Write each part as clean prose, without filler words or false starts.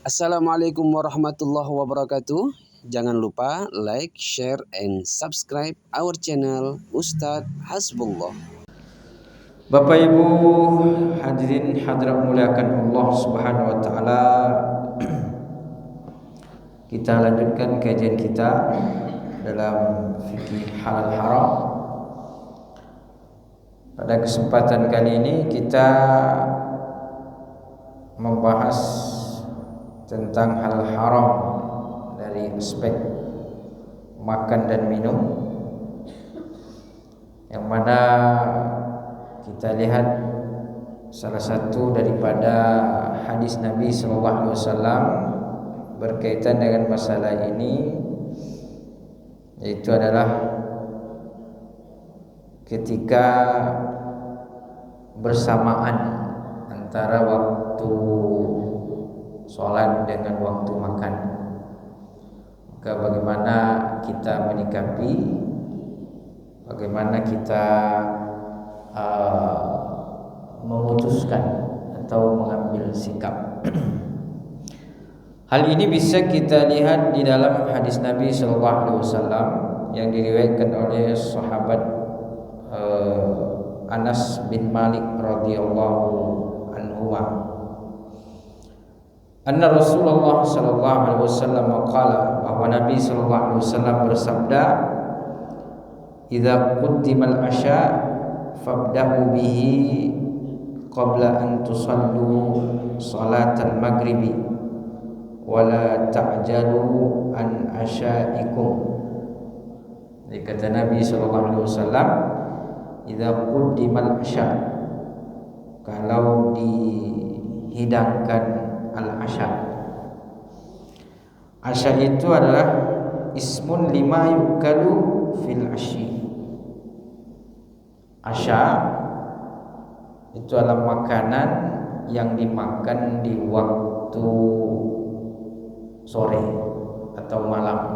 Assalamualaikum warahmatullahi wabarakatuh. Jangan lupa like, share, and subscribe our channel Ustadz Hasbullah. Bapak Ibu hadirin hadirat muliakan Allah Subhanahu wa taala. Kita lanjutkan kajian kita dalam fikih halal haram. Pada kesempatan kali ini kita membahas tentang halal haram dari aspek makan dan minum, yang mana kita lihat salah satu daripada hadis Nabi SAW berkaitan dengan masalah ini, yaitu adalah ketika bersamaan antara waktu sholat dengan waktu makan, maka bagaimana kita menyikapi, bagaimana kita memutuskan atau mengambil sikap. Hal ini bisa kita lihat di dalam hadis Nabi SAW yang diriwayatkan oleh sahabat Anas bin Malik radhiyallahu anhu. Anna Rasulullah sallallahu alaihi wasallam qala, bahwa Nabi sallallahu alaihi wasallam bersabda, "Idza quddimal asya fabda'u bihi qabla an tusallu salatal maghribi wa la ta'jalu an asyaikum." Jadi kata Nabi sallallahu alaihi wasallam, "Idza quddimal asya," kalau dihidangkan al-asya. Asya itu adalah ismun lima yukalu fil asyi. Asya itu adalah makanan yang dimakan di waktu sore atau malam.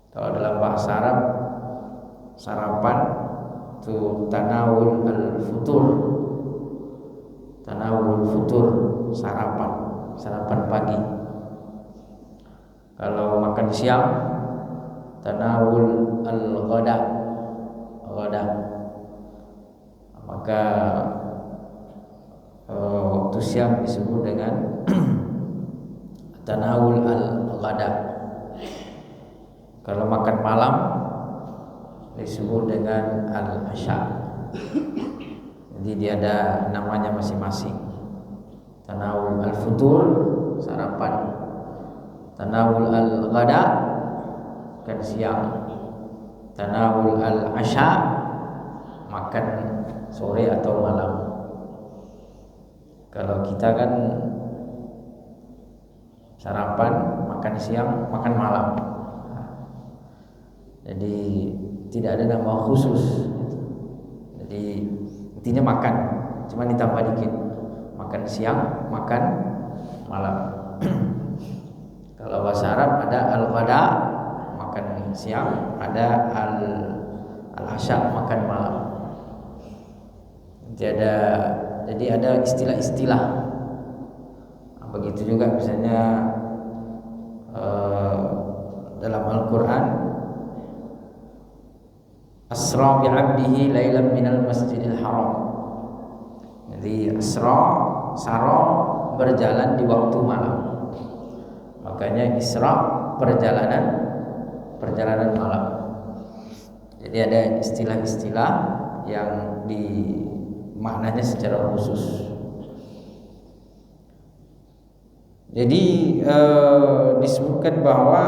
Kalau dalam bahasa Arab, sarapan itu tanawul al-futur. Tanawul futur, sarapan pagi. Kalau makan siang, tanawul al-ghada. Maka waktu siang disebut dengan tanawul al-ghada. Kalau makan malam disebut dengan al-asya. Jadi dia ada namanya masing-masing. Tanawul al-futur, sarapan. Tanawul al-ghada, makan siang. Tanawul al-asya, makan sore atau malam. Kalau kita kan sarapan, makan siang, makan malam. Jadi tidak ada nama khusus. Jadi intinya makan, cuma ditambah dikit. Makan siang, makan malam. Kalau bahasa Arab ada al-ghada, makan siang, ada al-asya, makan malam. Jadi ada istilah-istilah. Begitu juga misalnya dalam Al-Quran, asra bi'abdihi lailan minal masjidil haram. Jadi sara berjalan di waktu malam. Makanya isra perjalanan malam. Jadi ada istilah-istilah yang maknanya secara khusus. Jadi disebutkan bahwa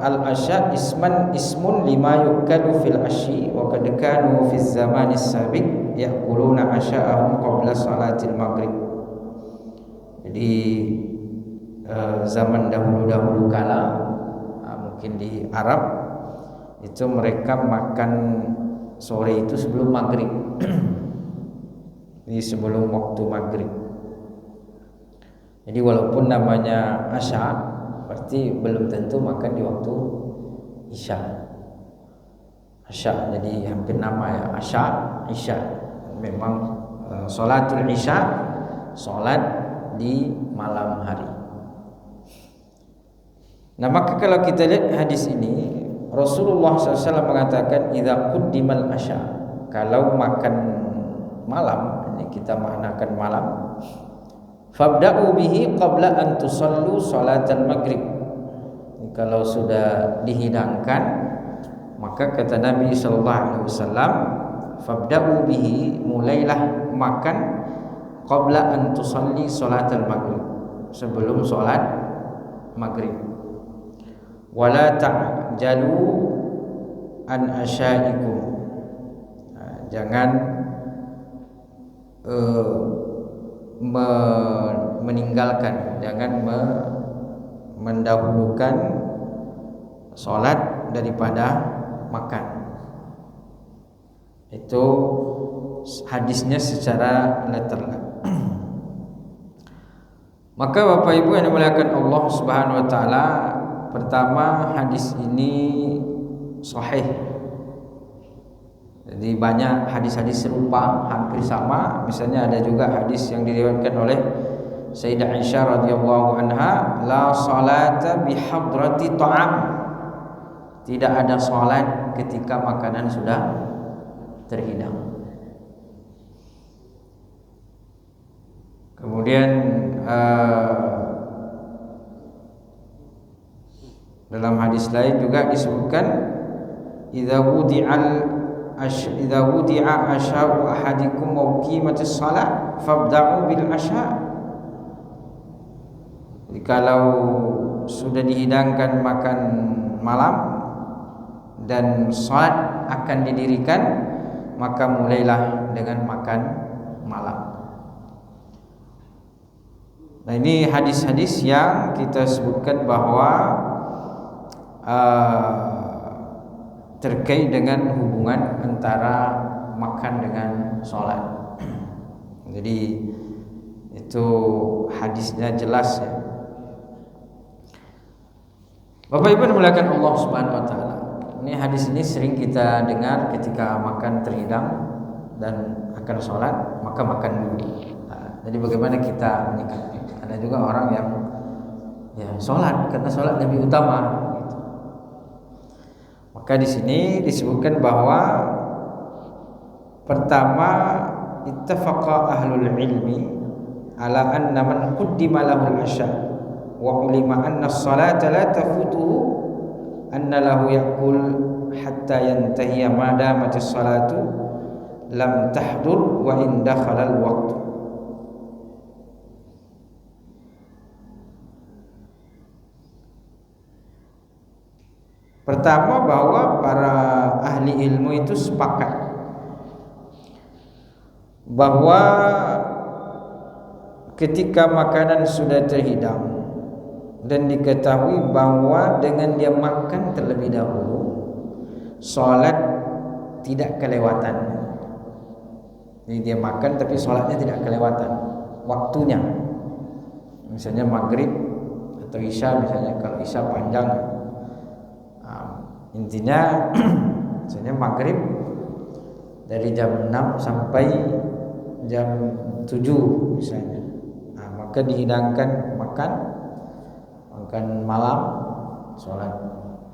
al-asya ismun lima yukalu fil asyi wa qad kanu fi zamanis sabiq yaquluna asya'ahum qabla salatil maghrib. Jadi zaman dahulu kala, mungkin di Arab itu mereka makan sore itu sebelum maghrib. Jadi sebelum waktu maghrib. Jadi walaupun namanya asya, berarti belum tentu makan di waktu isya. Asya, jadi hampir nama ya, asya, isya. Memang Sholatul Isya, sholat di malam hari. Nah, maka kalau kita lihat hadis ini, Rasulullah SAW mengatakan idza quddimal asya, kalau makan malam, ini kita maknakan malam, fabda'u bihi qabla an tusallu salatal maghrib. Kalau sudah dihidangkan, maka kata Nabi sallallahu alaihi wasallam, fabda'u bihi, mulailah makan qabla an tusalli salatal maghrib, sebelum salat maghrib. Wala ta'jalu an asyaikum, jangan meninggalkan, jangan mendahulukan salat daripada makan. Itu hadisnya secara letternya. Maka Bapak Ibu yang dimuliakan Allah Subhanahu wa taala, pertama hadis ini sahih. Jadi banyak hadis-hadis serupa, hampir sama. Misalnya ada juga hadis yang diriwayatkan oleh Sayyidah Aisyah radhiyallahu anha, la salata bihadrati ta'am, tidak ada salat ketika makanan sudah terhidang. Kemudian dalam hadis lain juga disebutkan idza wudi'a asya'u ahadikum wa qimatis shalah fabda'u bil asya'. Jadi kalau sudah dihidangkan makan malam dan salat akan didirikan, maka mulailah dengan makan malam. Nah, ini hadis-hadis yang kita sebutkan bahwa terkait dengan hubungan antara makan dengan sholat. Jadi itu hadisnya jelas ya. Bapak Ibu dimuliakan Allah Subhanahu wa taala. Ini hadis ini sering kita dengar ketika makan terhidang dan akan sholat, maka makan dulu. Nah, jadi bagaimana kita menyikapi? Ada juga orang yang ya sholat karena sholat lebih utama. Maka di sini disebutkan bahwa pertama, ittafaqa ahlul ilmi ala anna man quddima lahul asya wa ulima anna as-salata la tafutuhu anna lahu yaqul hatta yantahiya ma damat as-salatu lam tahdur wa in dakhala al-waqt. Pertama, bahwa para ahli ilmu itu sepakat bahwa ketika makanan sudah terhidang dan diketahui bahwa dengan dia makan terlebih dahulu, sholat tidak kelewatan. Jadi dia makan tapi sholatnya tidak kelewatan waktunya. Misalnya maghrib atau isya, misalnya kalau isya panjang, intinya misalnya maghrib dari jam 6 sampai jam 7 misalnya. Nah, maka dihidangkan makan malam, sholat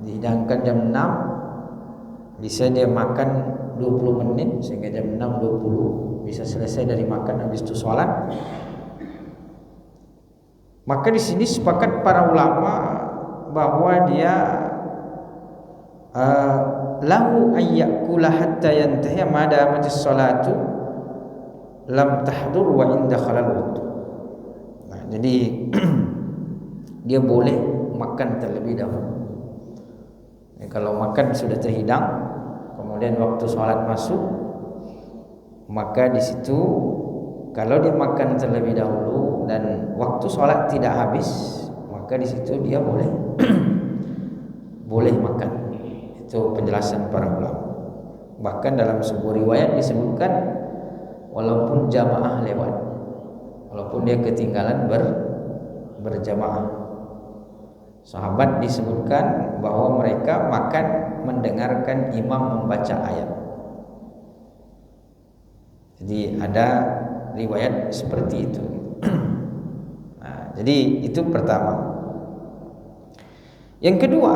dihidangkan jam 6, bisa dia makan 20 menit sehingga jam 6.20 bisa selesai dari makan, habis itu sholat. Maka di sini sepakat para ulama bahwa dia lahu ayyakula hatta yantahi ma damatis salatu lam tahdur wa in dakhala al-waqtu. Nah, jadi dia boleh makan terlebih dahulu. Kalau makan sudah terhidang, kemudian waktu sholat masuk, maka di situ kalau dia makan terlebih dahulu dan waktu sholat tidak habis, maka di situ dia boleh boleh makan. Itu penjelasan para ulama. Bahkan dalam sebuah riwayat disebutkan walaupun jamaah lewat, walaupun dia ketinggalan berjamaah. Sahabat disebutkan bahwa mereka makan mendengarkan imam membaca ayat. Jadi ada riwayat seperti itu. Nah, jadi itu pertama. Yang kedua,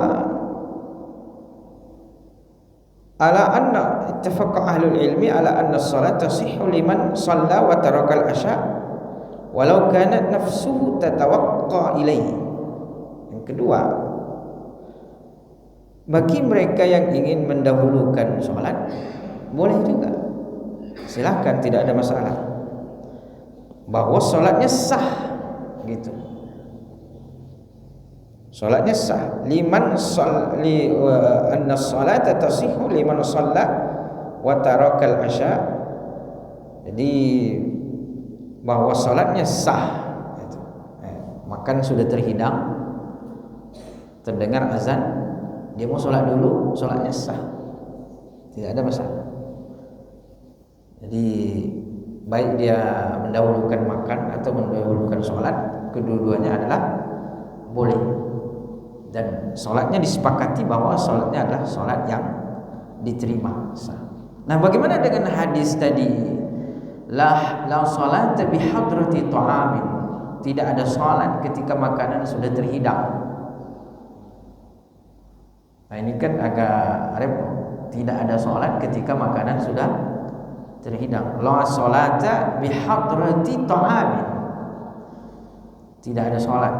ala anna ittafaqa ahlul ilmi ala anna as-salat tasihhu liman shalla wa taraka al-asya walau kanat nafsuhu tatawaqqa ilaihi. Yang kedua, bagi mereka yang ingin mendahulukan sholat boleh juga, silahkan, tidak ada masalah, bahwa sholatnya sah gitu. Sholatnya sah liman sholli anna sholata tasihhu liman shalla wa tarakal asya. Jadi bahwa sholatnya sah gitu. Makan sudah terhidang, terdengar azan, dia mau sholat dulu, sholatnya sah, tidak ada masalah. Jadi baik dia mendahulukan makan atau mendahulukan sholat, kedua-duanya adalah boleh. Dan sholatnya disepakati bahwa sholatnya adalah sholat yang diterima, sah. Nah, bagaimana dengan hadis tadi? La sholat bi hadrati ta'amin. Tidak ada sholat ketika makanan sudah terhidang. Nah, ini kan agak repot. Tidak ada sholat ketika makanan sudah terhidang. La sholata bi hadrati ta'amin. Tidak ada sholat.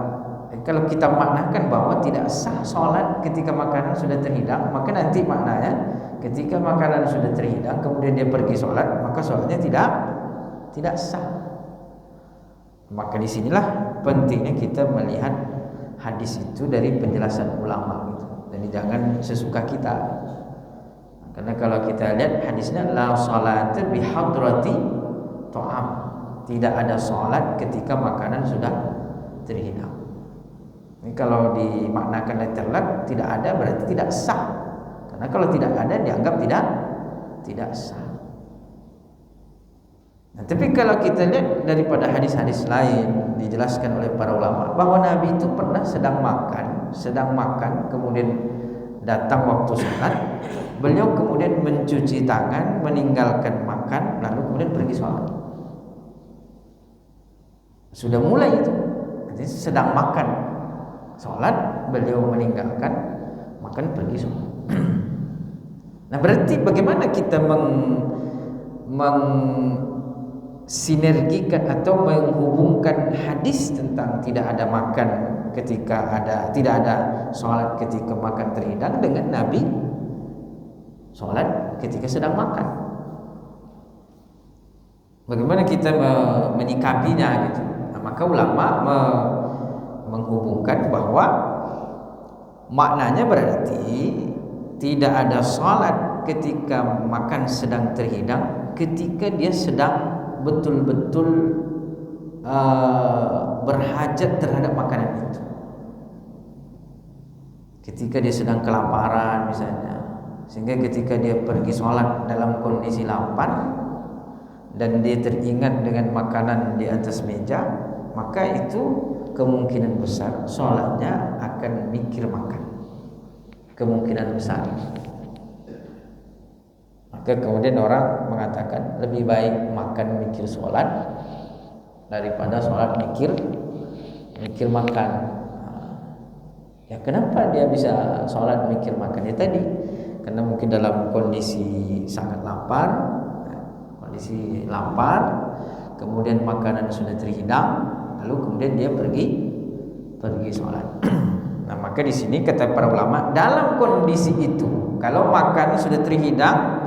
Kalau kita maknakan bahwa tidak sah sholat ketika makanan sudah terhidang, maka nanti maknanya ketika makanan sudah terhidang kemudian dia pergi sholat, maka sholatnya tidak sah. Maka disinilah pentingnya kita melihat hadis itu dari penjelasan ulama gitu. Jadi jangan sesuka kita. Karena kalau kita lihat hadisnya la sholata bi hadrati ta'am. Tidak ada sholat ketika makanan sudah terhidang. Ini kalau dimaknakan letterlet, tidak ada berarti tidak sah. Karena kalau tidak ada dianggap tidak sah. Nah, tapi kalau kita lihat daripada hadis-hadis lain dijelaskan oleh para ulama bahwa Nabi itu pernah sedang makan, kemudian datang waktu sholat, beliau kemudian mencuci tangan, meninggalkan makan, lalu kemudian pergi sholat. Sudah mulai itu, jadi sedang makan, sholat, beliau meninggalkan makan, pergi sholat. Nah, berarti bagaimana kita sinergikan atau menghubungkan hadis tentang tidak ada makan tidak ada sholat ketika makan terhidang dengan Nabi sholat ketika sedang makan? Bagaimana kita menyikapinya gitu? Nah, maka ulama menghubungkan bahwa maknanya berarti tidak ada sholat ketika makan sedang terhidang ketika dia sedang betul-betul berhajat terhadap makanan itu. Ketika dia sedang kelaparan misalnya, sehingga ketika dia pergi sholat dalam kondisi lapar dan dia teringat dengan makanan di atas meja, maka itu kemungkinan besar sholatnya akan mikir makan. Kemungkinan besar. Maka kemudian orang mengatakan lebih baik makan mikir sholat daripada sholat mikir makan. Ya, kenapa dia bisa sholat mikir makan? Ya tadi, karena mungkin dalam kondisi sangat lapar, kemudian makanan sudah terhidang, lalu kemudian dia pergi sholat. Nah, maka di sini kata para ulama, dalam kondisi itu, kalau makan sudah terhidang,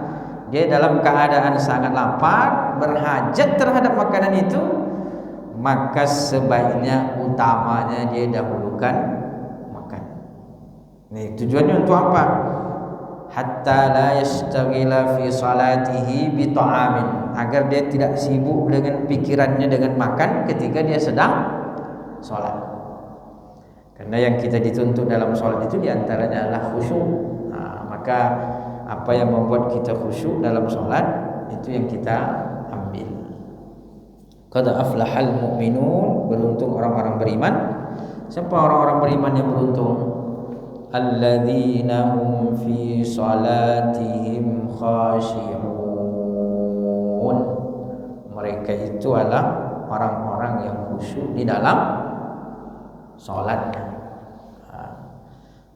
dia dalam keadaan sangat lapar, berhajat terhadap makanan itu, maka sebaiknya utamanya dia dahulukan makan. Ini tujuannya untuk apa? Hatta la yastaghila fi salatihi bi ta'amin, agar dia tidak sibuk dengan pikirannya dengan makan ketika dia sedang sholat. Karena yang kita dituntut dalam sholat itu diantaranya adalah khusyuk. Nah, maka apa yang membuat kita khusyuk dalam sholat itu yang kita ambil. Qad aflahal mu'minun, beruntung orang-orang beriman. Siapa orang-orang beriman yang beruntung? Alladzina hum fi salatihim khashi'un. Mereka itu adalah orang-orang yang khusyuk di dalam sholatnya.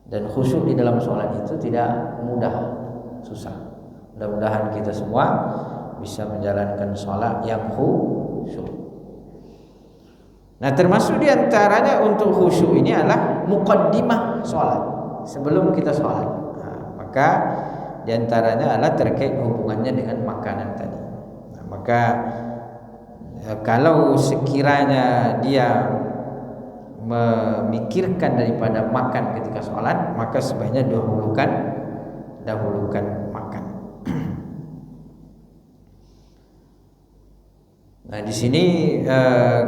Dan khusyuk di dalam sholat itu tidak mudah, susah. Mudah-mudahan kita semua bisa menjalankan sholat yang khusyuk. Nah, termasuk diantaranya untuk khusyuk ini adalah muqaddimah sholat, sebelum kita sholat. Nah, maka diantaranya adalah terkait hubungannya dengan makanan tadi. Nah, maka kalau sekiranya dia memikirkan daripada makan ketika sholat, maka sebaiknya dahulukan makan. Nah, di sini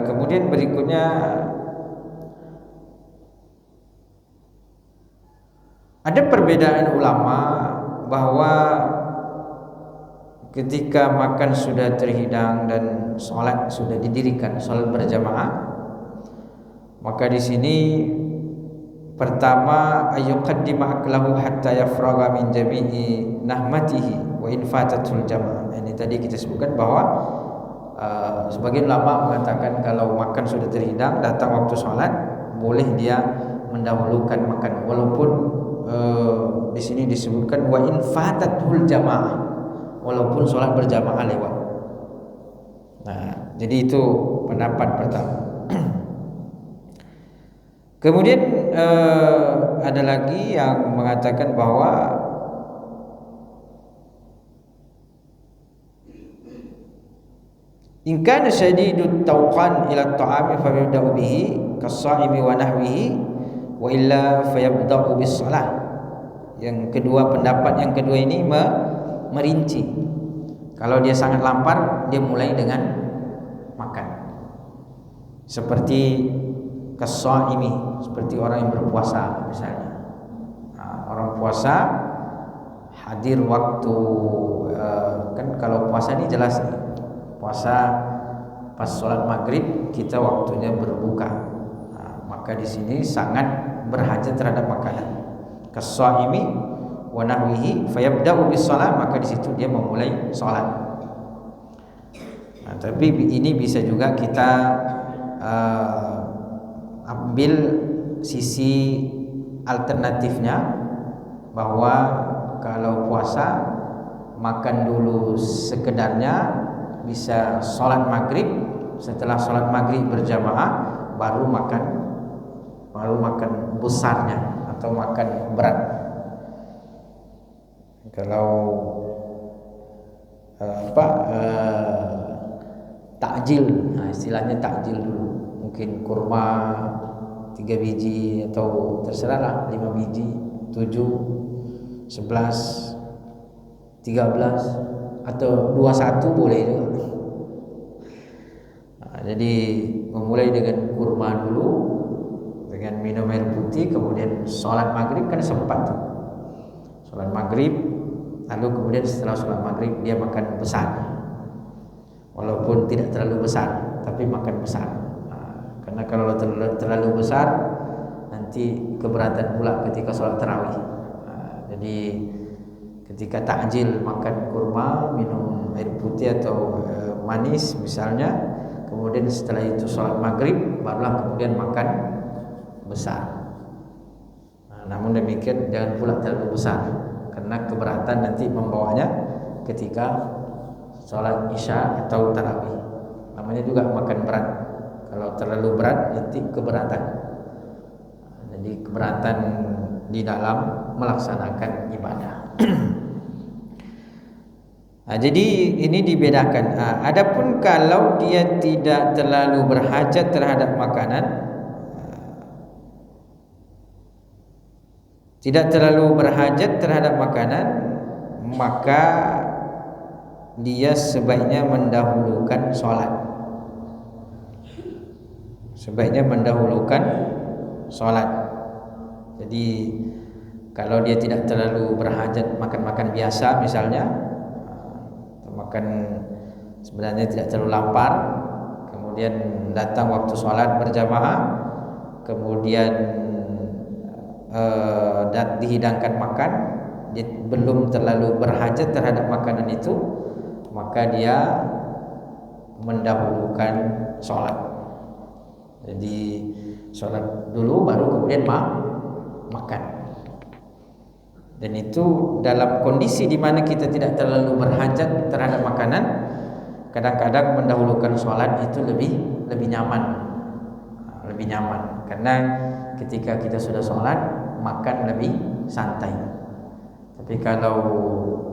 kemudian berikutnya ada perbedaan ulama bahwa ketika makan sudah terhidang dan sholat sudah didirikan, sholat berjamaah, maka di sini pertama ayyuqaddima aklahu hatta yafragha min jami'i nahmatihi wa in fatatul jamaah. Ini tadi kita sebutkan bahwa sebagian ulama mengatakan kalau makan sudah terhidang, datang waktu sholat, boleh dia mendahulukan makan, walaupun di sini disebutkan wa in fatatul jamaah, walaupun sholat berjamaah lewat. Nah, jadi itu pendapat pertama. Kemudian ada lagi yang mengatakan bahwa in kana syadidut tawqan ila at-ta'ami fayabda'u bihi kas-sha'imi wa nahwihi wa illa fayabda'u bis-shalah. Yang kedua, pendapat yang kedua ini merinci. Kalau dia sangat lapar, dia mulai dengan makan. Seperti kas-sha'imi, seperti orang yang berpuasa misalnya. Nah, orang puasa hadir waktu kan kalau puasa ini jelas nih. Puasa pas sholat maghrib kita waktunya berbuka. Nah, maka di sini sangat berhajat terhadap makanan. Kas-sha'imi wa nahwihi fayabda'u bis-shalah, maka di situ dia memulai sholat. Nah, tapi ini bisa juga kita ambil sisi alternatifnya, bahwa kalau puasa makan dulu sekedarnya, bisa sholat maghrib, setelah sholat maghrib berjamaah baru makan besarnya atau makan berat. Kalau takjil, nah istilahnya takjil dulu, mungkin kurma 3 biji atau terserah lah, 5 biji, 7, 11, 13 atau 21 boleh juga. Nah, jadi memulai dengan kurma dulu, dengan minum air putih, kemudian sholat maghrib, kan sempat tuh sholat maghrib, lalu kemudian setelah sholat maghrib dia makan besar, walaupun tidak terlalu besar tapi makan besar. Karena kalau terlalu besar nanti keberatan pula ketika sholat tarawih. Jadi ketika takjil makan kurma, minum air putih atau manis misalnya, kemudian setelah itu sholat maghrib, barulah kemudian makan besar. Namun demikian jangan pula terlalu besar, karena keberatan nanti membawanya ketika sholat isya atau tarawih. Namanya juga makan berat. Kalau terlalu berat nanti keberatan. Jadi keberatan di dalam melaksanakan ibadah. Nah, jadi ini dibedakan. Adapun kalau dia tidak terlalu berhajat terhadap makanan, maka dia sebaiknya mendahulukan sholat. Jadi kalau dia tidak terlalu berhajat makan-makan biasa misalnya, makan sebenarnya tidak terlalu lapar, kemudian datang waktu sholat berjamaah, kemudian dihidangkan makan, dia belum terlalu berhajat terhadap makanan itu, maka dia mendahulukan sholat. Jadi sholat dulu baru kemudian makan. Dan itu dalam kondisi di mana kita tidak terlalu berhajat terhadap makanan, kadang-kadang mendahulukan sholat itu lebih nyaman. Lebih nyaman karena ketika kita sudah sholat makan lebih santai. Tapi kalau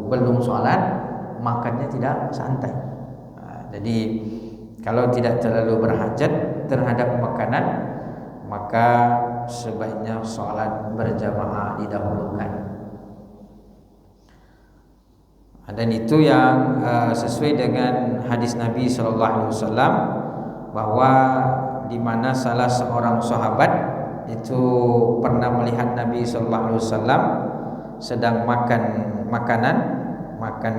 belum sholat makannya tidak santai. Jadi kalau tidak terlalu berhajat terhadap makanan, maka sebaiknya sholat berjamaah didahulukan. Dan itu yang sesuai dengan hadis Nabi SAW, bahwa di mana salah seorang sahabat itu pernah melihat Nabi SAW sedang makan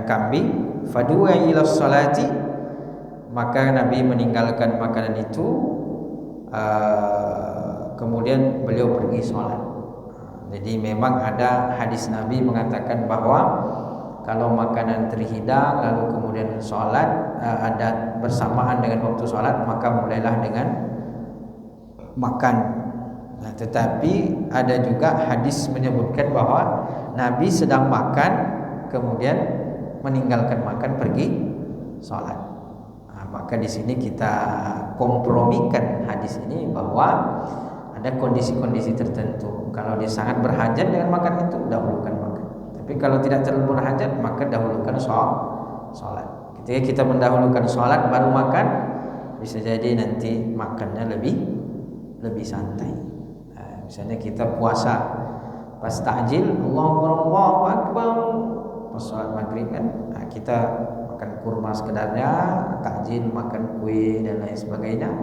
kambing, fadu'a ila sholati, maka Nabi meninggalkan makanan itu, kemudian beliau pergi sholat. Jadi memang ada hadis Nabi mengatakan bahwa kalau makanan terhidang lalu kemudian sholat ada bersamaan dengan waktu sholat, maka mulailah dengan makan. Nah, tetapi ada juga hadis menyebutkan bahwa Nabi sedang makan kemudian meninggalkan makan pergi sholat. Nah, maka di sini kita kompromikan hadis ini bahwa ada kondisi-kondisi tertentu. Kalau dia sangat berhajat dengan makan itu, dahulukan makan. Tapi kalau tidak terlalu berhajat, maka dahulukan sholat. Ketika kita mendahulukan sholat baru makan, bisa jadi nanti makannya lebih santai. Nah, misalnya kita puasa pas takjil, Allahu Akbar, pas sholat maghrib kan, nah, kita makan kurma sekedarnya, takjil makan kue dan lain sebagainya.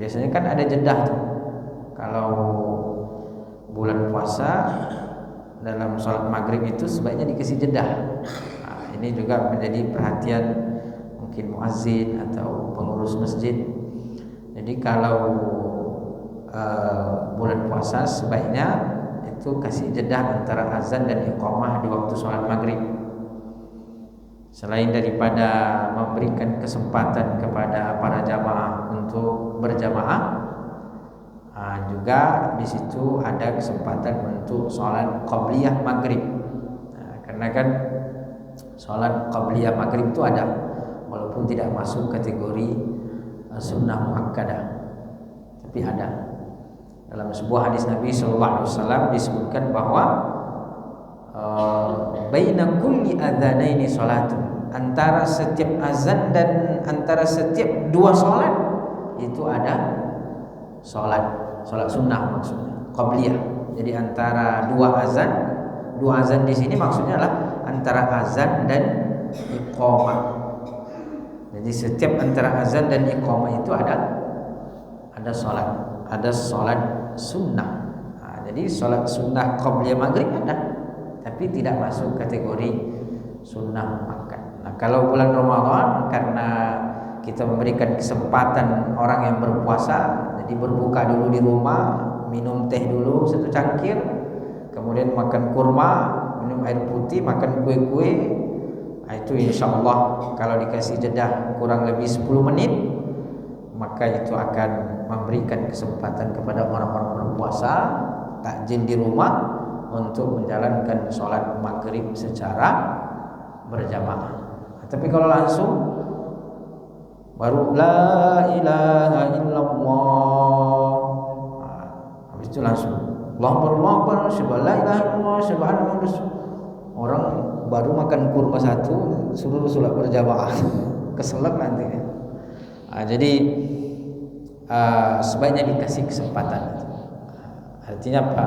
Biasanya kan ada jeda tuh. Kalau bulan puasa dalam sholat maghrib itu sebaiknya dikasih jeda. Nah, ini juga menjadi perhatian mungkin muazzin atau pengurus masjid. Jadi kalau bulan puasa sebaiknya itu kasih jeda antara azan dan iqamah di waktu sholat maghrib. Selain daripada memberikan kesempatan kepada para jamaah untuk berjamaah, juga di situ ada kesempatan untuk sholat qabliyah maghrib. Nah, karena kan sholat qabliyah maghrib itu ada, walaupun tidak masuk kategori sunnah muakkadah, tapi ada. Dalam sebuah hadis Nabi SAW disebutkan bahwa baina kulli adzanaini salatun, antara setiap azan dan antara setiap dua salat itu ada salat sunnah, maksudnya qabliyah. Jadi antara dua azan di sini maksudnya adalah antara azan dan iqamah. Jadi setiap antara azan dan iqamah itu ada salat sunnah. Nah, jadi salat sunnah qabliyah maghrib ada, tapi tidak masuk kategori sunnah makan. Nah, kalau bulan Ramadan karena kita memberikan kesempatan orang yang berpuasa, jadi berbuka dulu di rumah, minum teh dulu satu cangkir, kemudian makan kurma, minum air putih, makan kue-kue. Nah, itu insya Allah kalau dikasih jeda kurang lebih 10 menit, maka itu akan memberikan kesempatan kepada orang-orang berpuasa takjil di rumah untuk menjalankan sholat maghrib secara berjamaah. Tapi kalau langsung baru la ilaha illallah, habis itu langsung Allahu Akbar, la ilaha illallah, subhanallah. Orang baru makan kurma satu suruh sholat berjamaah, keselak nanti. Jadi sebaiknya dikasih kesempatan. Artinya apa?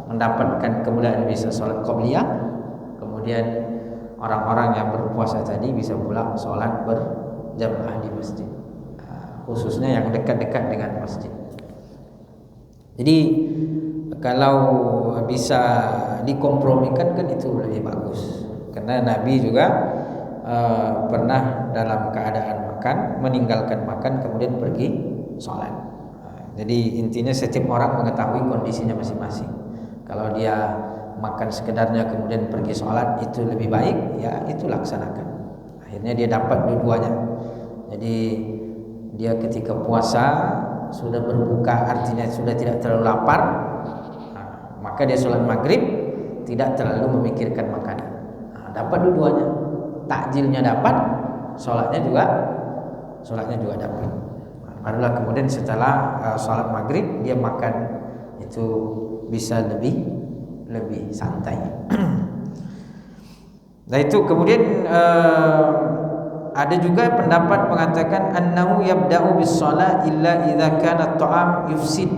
Mendapatkan kemudahan bisa sholat qabliyah, kemudian orang-orang yang berpuasa tadi bisa pula sholat berjamaah di masjid, khususnya yang dekat-dekat dengan masjid. Jadi kalau bisa dikompromikan kan itu lebih bagus, karena Nabi juga pernah dalam keadaan makan meninggalkan makan kemudian pergi sholat. Jadi intinya setiap orang mengetahui kondisinya masing-masing. Kalau dia makan sekedarnya kemudian pergi sholat itu lebih baik, ya itu laksanakan. Akhirnya dia dapat dua-duanya. Jadi dia ketika puasa sudah berbuka, artinya sudah tidak terlalu lapar, maka dia sholat maghrib, tidak terlalu memikirkan makanan. Dapat dua-duanya, takjilnya dapat, sholatnya juga dapat. Barulah kemudian setelah sholat maghrib dia makan itu bisa lebih santai. Nah itu kemudian ada juga pendapat mengatakan annahu yabda'u bis shalah illa idza kana at-ta'am yufsid.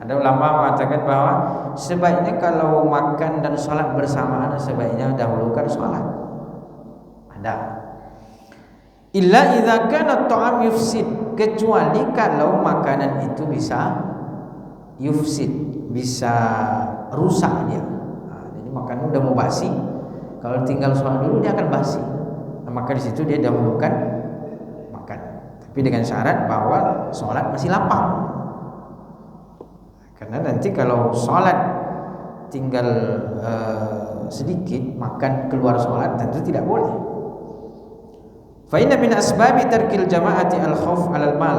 Ada ulama mengatakan bahwa sebaiknya kalau makan dan sholat bersamaan sebaiknya dahulukan sholat. Ada. Illa idza kana at-ta'am yufsid, kecuali kalau makanan itu bisa yufsid, bisa rusak dia. Jadi makanan udah mau basi, kalau tinggal sholat dulu dia akan basi. Maka di situ dia dahulukan makan, tapi dengan syarat bahwa sholat masih lapang. Karena nanti kalau sholat tinggal sedikit, makan keluar sholat tentu tidak boleh. Fa inna min asbabi tarkil jama'ati al-khauf 'alal mal.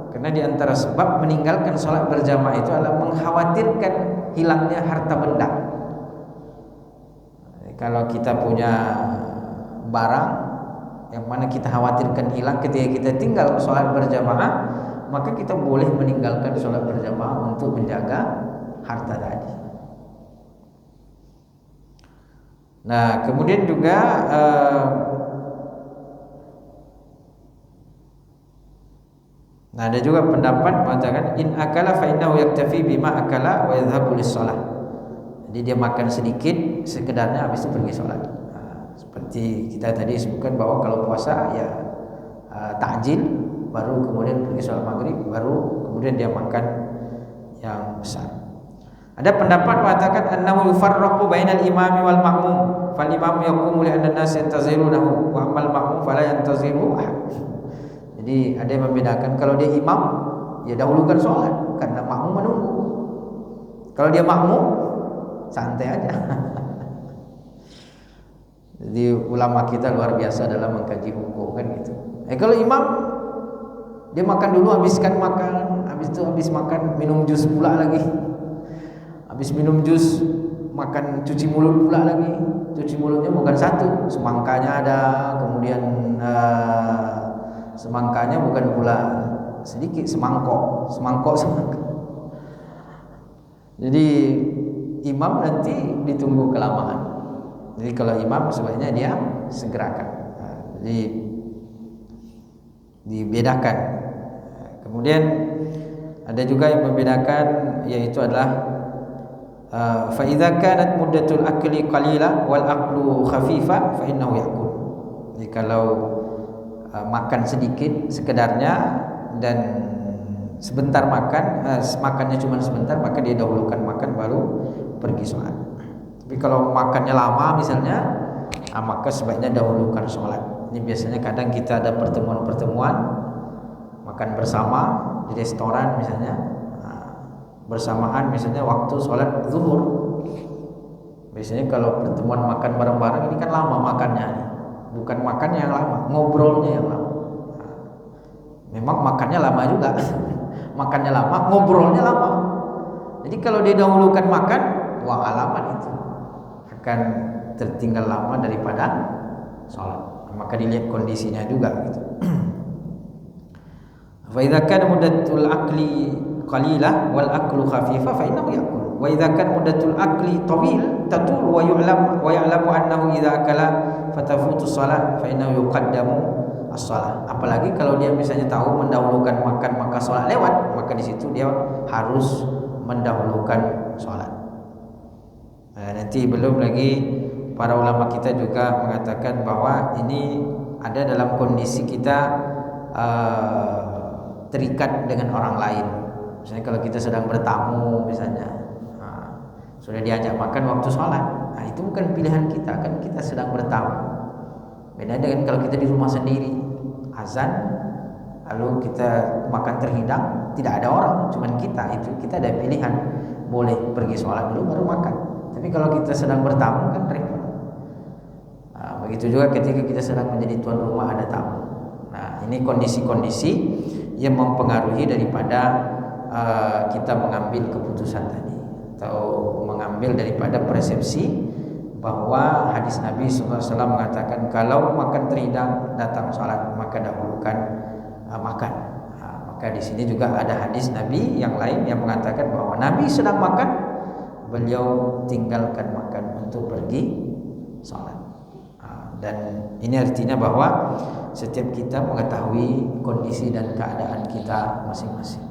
Karena di antara sebab meninggalkan sholat berjamaah itu adalah mengkhawatirkan hilangnya harta benda. Kalau kita punya barang yang mana kita khawatirkan hilang ketika kita tinggal sholat berjamaah, maka kita boleh meninggalkan sholat berjamaah untuk menjaga harta tadi. Nah kemudian juga ada juga pendapat mengatakan in akala fa innahu yaktafi bima akala wa yadhhabu lis-shalah. Jadi dia makan sedikit sekedarnya habis itu pergi sholat. Seperti kita tadi sebutkan bahwa kalau puasa ya takjil, baru kemudian pergi sholat maghrib, baru kemudian dia makan yang besar. Ada pendapat mengatakan annahu yufarraqu bainal imami wal ma'mum, fal imam yaqumu li anna an-nas yantazirunahu wa amal ma'mum fala yantaziru ahad. Jadi ada yang membedakan, kalau dia imam ya dahulukan sholat karena makmum menunggu. Kalau dia makmum santai aja. Jadi ulama kita luar biasa dalam mengkaji hukum kan gitu. Kalau imam dia makan dulu, habiskan makan, habis itu habis makan minum jus pula lagi. Habis minum jus makan cuci mulut pula lagi. Cuci mulutnya bukan satu, semangkanya ada, kemudian semangkanya bukan pula sedikit, semangkok. Jadi imam nanti ditunggu kelamaan. Jadi kalau imam sebaiknya dia segerakan. Jadi dibedakan. Kemudian ada juga yang membedakan, yaitu adalah fa idza kanat muddatul akli qalila wal aqlu khafifa fa innahu yaqul. Jadi kalau makan sedikit sekedarnya dan sebentar makannya cuma sebentar, maka dia dahulukan makan baru pergi sholat. Tapi kalau makannya lama misalnya, maka sebaiknya dahulukan sholat. Ini biasanya kadang kita ada pertemuan makan bersama di restoran misalnya, bersamaan misalnya waktu sholat zuhur. Biasanya kalau pertemuan makan bareng-bareng ini kan lama makannya, bukan makannya yang lama, ngobrolnya yang lama. Memang makannya lama juga, makannya lama, ngobrolnya lama. Jadi kalau dia dahulukan makan, wah alamat itu akan tertinggal lama daripada sholat. Maka dilihat kondisinya juga gitu. Fa idza kana muddatul aqli qalilah wal aqlu khafifa fa innahu yaqul. Wa idza kana muddatul aqli tawil tatul wa ya'lamu annahu idza akala fatafutu shalah fa innahu yuqaddamu as-shalah. Apalagi kalau dia misalnya tahu mendahulukan makan maka sholat lewat, maka di situ dia harus mendahulukan sholat. Nanti belum lagi para ulama kita juga mengatakan bahwa ini ada dalam kondisi kita terikat dengan orang lain. Misalnya kalau kita sedang bertamu misalnya, sudah diajak makan waktu sholat, itu bukan pilihan kita, kan kita sedang bertamu. Beda dengan kalau kita di rumah sendiri, azan lalu kita makan terhidang, tidak ada orang, cuman kita ada pilihan, boleh pergi sholat dulu baru makan. Tapi kalau kita sedang bertamu kan repot. Begitu juga ketika kita sedang menjadi tuan rumah ada tamu. Nah ini kondisi-kondisi yang mempengaruhi daripada kita mengambil keputusan tadi. atau mengambil daripada persepsi bahwa hadis Nabi SAW mengatakan kalau makan terhidang datang salat maka dahulukan makan. Maka di sini juga ada hadis Nabi yang lain yang mengatakan bahwa Nabi sedang makan, beliau tinggalkan makan untuk pergi salat. Dan ini artinya bahwa setiap kita mengetahui kondisi dan keadaan kita masing-masing.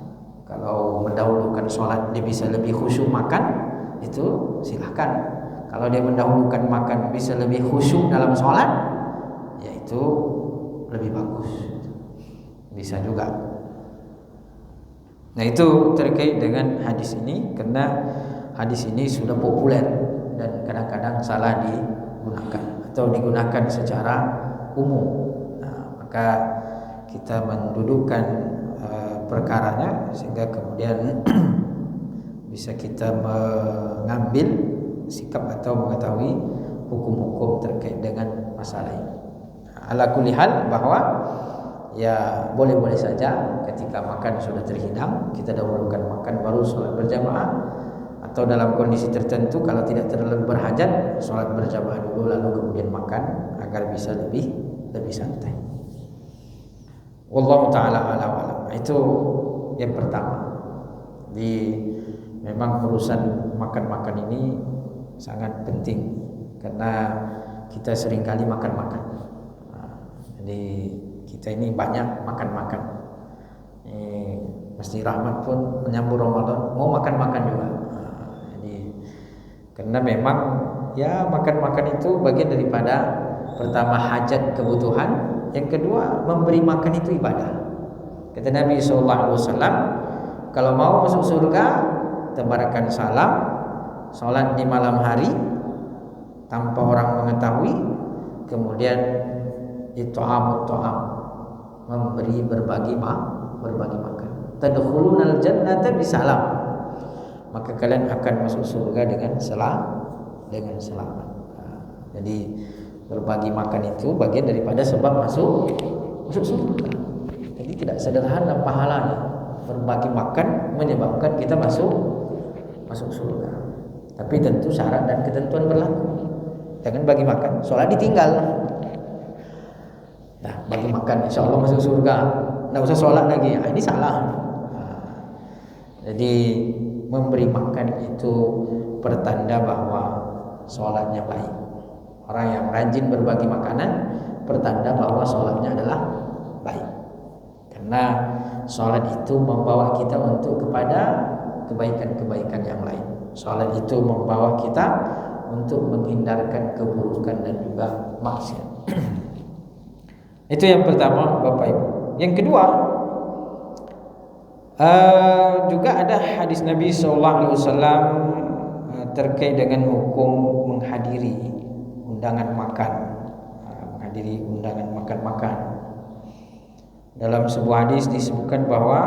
Kalau mendahulukan sholat dia bisa lebih khusyuk makan, itu silahkan. Kalau dia mendahulukan makan bisa lebih khusyuk dalam sholat, yaitu lebih bagus, bisa juga. Nah itu terkait dengan hadis ini, karena hadis ini sudah populer dan kadang-kadang salah digunakan atau digunakan secara umum. Maka kita mendudukkan perkaranya sehingga kemudian bisa kita mengambil sikap atau mengetahui hukum-hukum terkait dengan masalah ini. Ala kulli hal, bahwa ya boleh-boleh saja ketika makan sudah terhidang kita dahulukan makan baru sholat berjamaah, atau dalam kondisi tertentu kalau tidak terlalu berhajat sholat berjamaah dulu lalu kemudian makan agar bisa lebih santai. Wallahu ta'ala a'lam. Itu yang pertama. Memang urusan makan-makan ini sangat penting karena kita seringkali makan-makan. Jadi kita ini banyak makan-makan. Masjid Rahmat pun menyambut Ramadan mau makan-makan juga. Karena memang ya makan-makan itu bagian daripada pertama hajat kebutuhan, yang kedua memberi makan itu ibadah. Kata Nabi SAW, kalau mau masuk surga tebarkan salam, sholat di malam hari tanpa orang mengetahui, kemudian it'amut ta'am, memberi berbagi makan. Tadkhulunal jannata bisalam, maka kalian akan masuk surga dengan selamat. Jadi berbagi makan itu bagian daripada sebab masuk surga. Jadi tidak sederhana pahalanya. Berbagi makan menyebabkan kita masuk surga. Tapi tentu syarat dan ketentuan berlaku. Jangan bagi makan, sholat ditinggal. Nah, bagi makan insya Allah masuk surga, tidak usah sholat lagi. Ini salah. Jadi memberi makan itu pertanda bahwa sholatnya baik. Orang yang rajin berbagi makanan pertanda bahwa sholatnya adalah baik. Karena sholat itu membawa kita kepada kebaikan-kebaikan yang lain. Sholat itu membawa kita untuk menghindarkan keburukan dan juga maksiat. Itu yang pertama, Bapak Ibu. Yang kedua, juga ada hadis Nabi SAW terkait dengan hukum menghadiri undangan makan, menghadiri undangan makan-makan. Dalam sebuah hadis disebutkan bahwa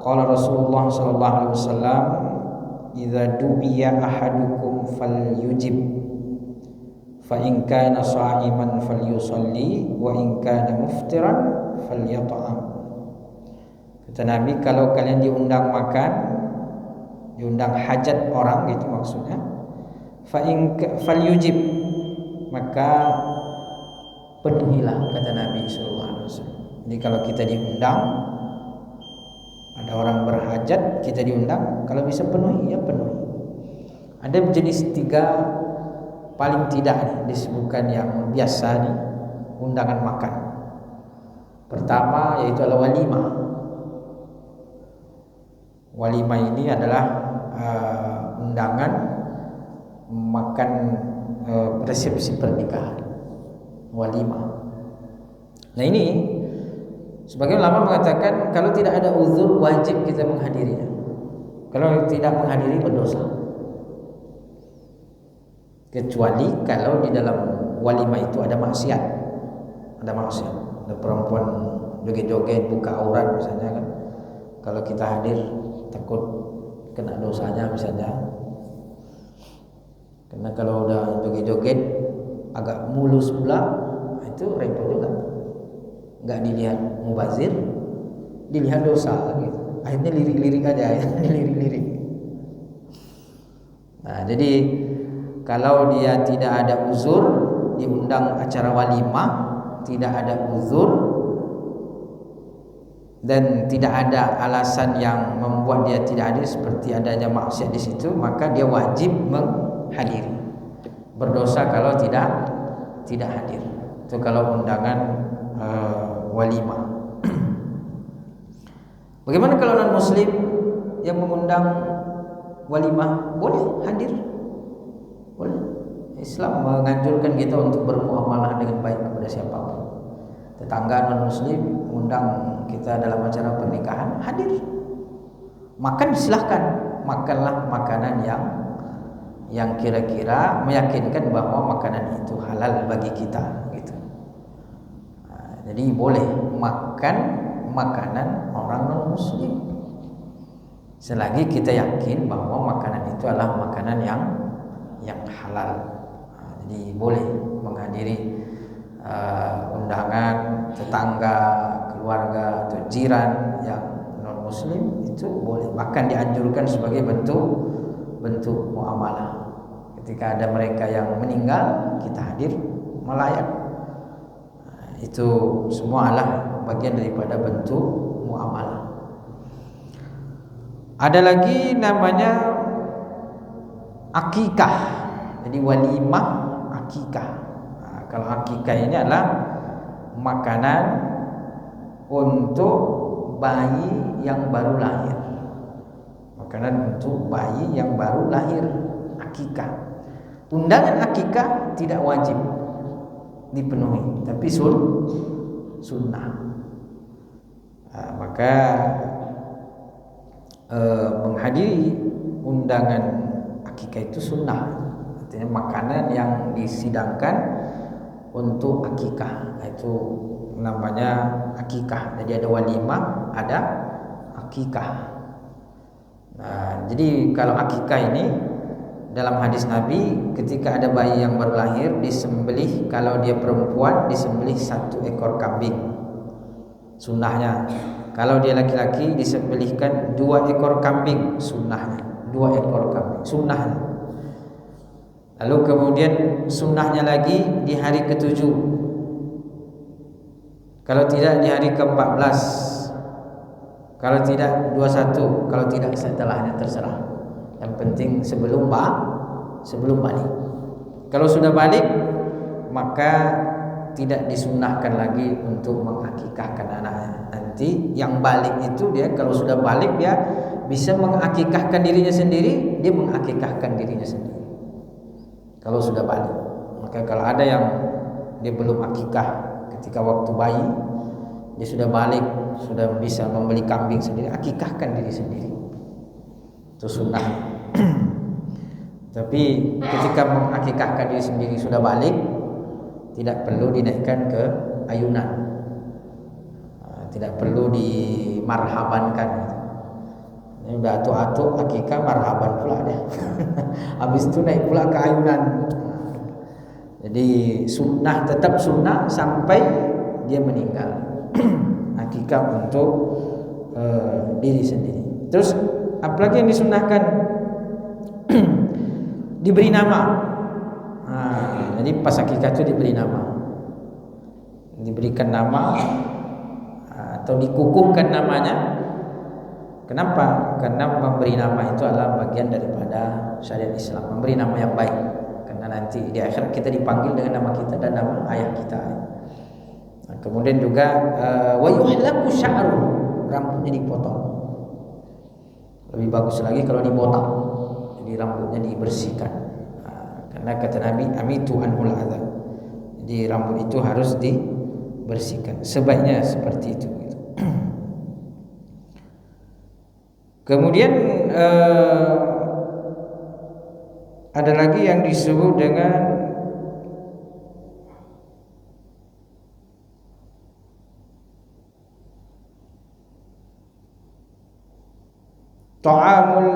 qala Rasulullah SAW, idza du'iya ahadukum falyujib, fa in kana sha'iman falyusalli, wa in kana muftiran falyat'am. Kata Nabi, kalau kalian diundang makan, diundang hajat orang gitu maksudnya, falyujib, maka penuhilah, kata Nabi SAW. Jadi kalau kita diundang, ada orang berhajat, kita diundang, kalau bisa penuhi, ya penuhi. Ada jenis 3 paling tidak disebutkan yang biasa nih, undangan makan. Pertama yaitu adalah walimah. Walimah ini adalah undangan makan resepsi pernikahan. Walimah. Nah ini sebagian ulama mengatakan kalau tidak ada uzur wajib kita menghadirinya. Kalau tidak menghadiri berdosa. Kecuali kalau di dalam walimah itu ada maksiat. Ada perempuan joget-joget buka aurat misalnya kan. Kalau kita hadir takut kena dosanya misalnya. Karena kalau udah joget-joget agak mulus pula, itu repot juga. Enggak dilihat mubazir, dilihat dosa gitu. Akhirnya lirik-lirik aja ya, lirik-lirik. Nah, jadi kalau dia tidak ada uzur diundang acara walimah, tidak ada uzur dan tidak ada alasan yang membuat dia tidak hadir seperti adanya maksiat di situ, maka dia wajib menghadiri. Berdosa kalau tidak hadir. Itu kalau undangan walimah. Bagaimana kalau non muslim yang mengundang walimah? Boleh hadir. Boleh. Islam menganjurkan kita untuk bermuamalah dengan baik kepada siapapun. Tetangga non muslim mengundang kita dalam acara pernikahan, hadir. Makan silahkan, makanlah makanan yang kira-kira meyakinkan bahwa makanan itu halal bagi kita, gitu. Nah, jadi boleh makan makanan orang non muslim selagi kita yakin bahwa makanan itu adalah makanan yang halal. Nah, jadi boleh menghadiri undangan tetangga, keluarga atau jiran yang non muslim, itu boleh, bahkan dianjurkan sebagai bentuk muamalah. Ketika ada mereka yang meninggal, kita hadir melayat. Nah, itu semua adalah bagian daripada bentuk muamalah. Ada lagi namanya akikah. Jadi walimah akikah. Nah, kalau akikah ini adalah makanan untuk bayi yang baru lahir. Makanan untuk bayi yang baru lahir, akikah. Undangan akikah tidak wajib dipenuhi, tapi sunnah. Nah, maka menghadiri undangan akikah itu sunnah. Artinya makanan yang disidangkan untuk akikah, itu namanya akikah. Jadi ada walimah, ada akikah. Nah, jadi kalau akikah ini dalam hadis Nabi, ketika ada bayi yang baru lahir disembelih, kalau dia perempuan disembelih 1 ekor kambing, sunnahnya. Kalau dia laki-laki disembelihkan 2 ekor kambing, sunnahnya. 2 ekor kambing, sunnahnya. Lalu kemudian sunnahnya lagi di hari ke-7. Kalau tidak di hari ke-14. Kalau tidak 21, kalau tidak setelahnya, terserah. Yang penting sebelum balik. Kalau sudah balik, maka tidak disunnahkan lagi untuk mengakikahkan anaknya. Nanti yang balik itu, dia kalau sudah balik dia bisa mengakikahkan dirinya sendiri, dia mengakikahkan dirinya sendiri. Kalau sudah balik. Maka kalau ada yang dia belum akikah ketika waktu bayi, dia sudah balik, sudah bisa membeli kambing sendiri, akikahkan diri sendiri. Itu sunnah. Tapi ketika mengakikahkan diri sendiri sudah balik, tidak perlu dinaikkan ke ayunan, tidak perlu dimarhabankan. Ini udah atuk-atuk akikah, marhaban pula deh. Habis itu naik pula ke ayunan. Jadi sunnah, tetap sunnah sampai dia meninggal. Akikah untuk diri sendiri. Terus apalagi yang disunnahkan? Diberi nama. Jadi pas akikah itu diberi nama, diberikan nama atau dikukuhkan namanya. Kenapa? Karena memberi nama itu adalah bagian daripada syariat Islam, memberi nama yang baik. Karena nanti di akhirat kita dipanggil dengan nama kita dan nama ayah kita. Nah, kemudian juga wa yuhlaku sya'ru, rambutnya dipotong. Lebih bagus lagi kalau dibotak, jadi rambutnya dibersihkan. Karena kata Nabi, amitu anhul adza. Jadi rambut itu harus dibersihkan. Sebaiknya seperti itu. Kemudian ada lagi yang disebut dengan ta'amul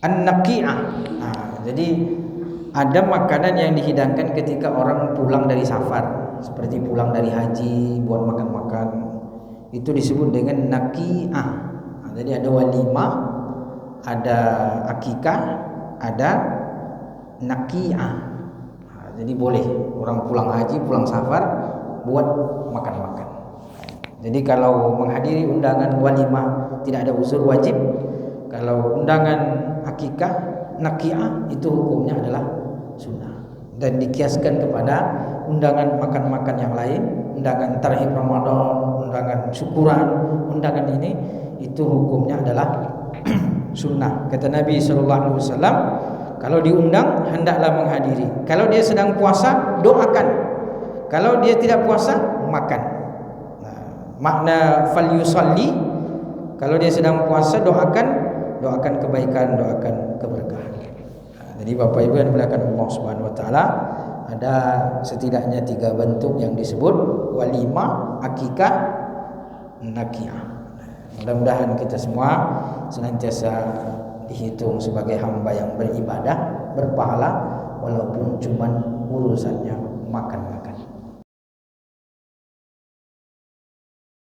An-naqi'ah. Jadi ada makanan yang dihidangkan ketika orang pulang dari safar, seperti pulang dari haji buat makan-makan. Itu disebut dengan naqi'ah. Jadi ada walimah, ada akikah, ada naqi'ah. Jadi boleh orang pulang haji, pulang safar buat makan-makan. Jadi kalau menghadiri undangan walimah tidak ada uzur wajib. Kalau undangan akikah, naqi'ah itu hukumnya adalah sunnah. Dan dikiaskan kepada undangan makan-makan yang lain, undangan tarhib Ramadan, undangan syukuran, undangan ini itu hukumnya adalah sunnah. Kata Nabi sallallahu alaihi wasallam, kalau diundang hendaklah menghadiri. Kalau dia sedang puasa, doakan. Kalau dia tidak puasa, makan. Makna fal yusalli, kalau dia sedang puasa, doakan kebaikan, doakan keberkahan. Jadi Bapak Ibu yang dimuliakan Allah Subhanahu wa taala, ada setidaknya 3 bentuk yang disebut walimah, akikah, naqi'ah. Mudah-mudahan kita semua senantiasa dihitung sebagai hamba yang beribadah, berpahala, walaupun cuma urusannya makan-makan.